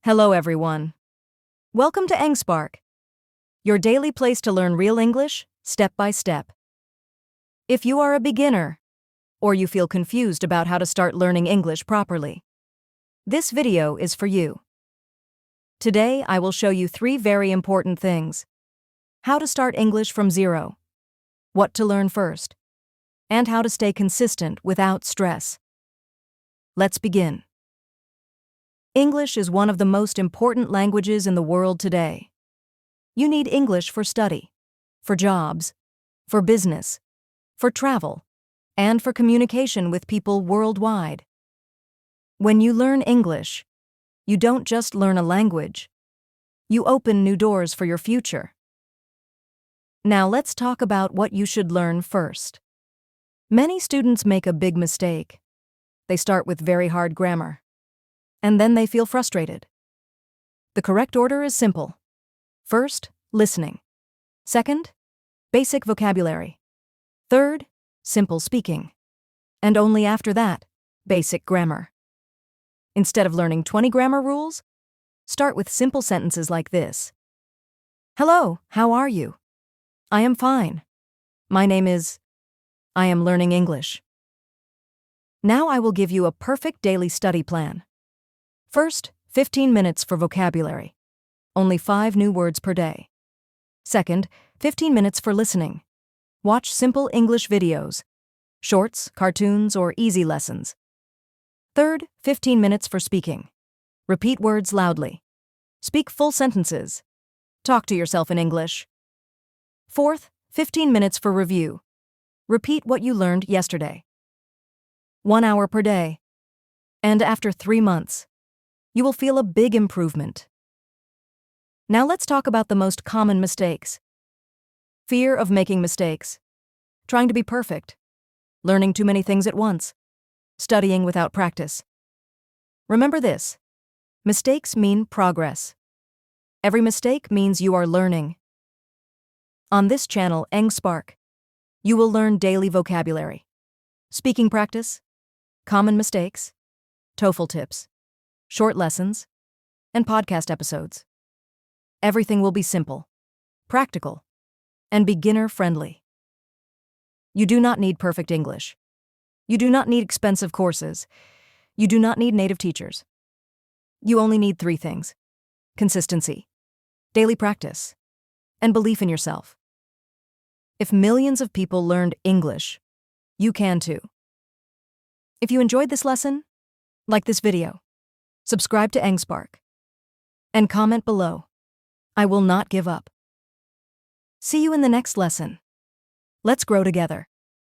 Hello everyone. Welcome to EngSpark, your daily place to learn real English, step by step. If you are a beginner, or you feel confused about how to start learning English properly, this video is for you. Today I will show you 3 very important things: how to start English from zero, what to learn first, and how to stay consistent without stress. Let's begin. English is one of the most important languages in the world today. You need English for study, for jobs, for business, for travel, and for communication with people worldwide. When you learn English, you don't just learn a language. You open new doors for your future. Now let's talk about what you should learn first. Many students make a big mistake. They start with very hard grammar, and then they feel frustrated. The correct order is simple. First, listening. Second, basic vocabulary. Third, simple speaking. And only after that, basic grammar. Instead of learning 20 grammar rules, start with simple sentences like this. Hello, how are you? I am fine. My name is... I am learning English. Now I will give you a perfect daily study plan. First, 15 minutes for vocabulary. Only 5 new words per day. Second, 15 minutes for listening. Watch simple English videos, shorts, cartoons, or easy lessons. Third, 15 minutes for speaking. Repeat words loudly. Speak full sentences. Talk to yourself in English. Fourth, 15 minutes for review. Repeat what you learned yesterday. 1 hour per day. And after 3 months, you will feel a big improvement. Now let's talk about the most common mistakes. Fear of making mistakes. Trying to be perfect. Learning too many things at once. Studying without practice. Remember this: mistakes mean progress. Every mistake means you are learning. On this channel, EngSpark, you will learn daily vocabulary, speaking practice, common mistakes, TOEFL tips, short lessons, and podcast episodes. Everything will be simple, practical, and beginner-friendly. You do not need perfect English. You do not need expensive courses. You do not need native teachers. You only need 3 things: consistency, daily practice, and belief in yourself. If millions of people learned English, you can too. If you enjoyed this lesson, like this video, subscribe to EngSpark, and comment below. I will not give up. See you in the next lesson. Let's grow together.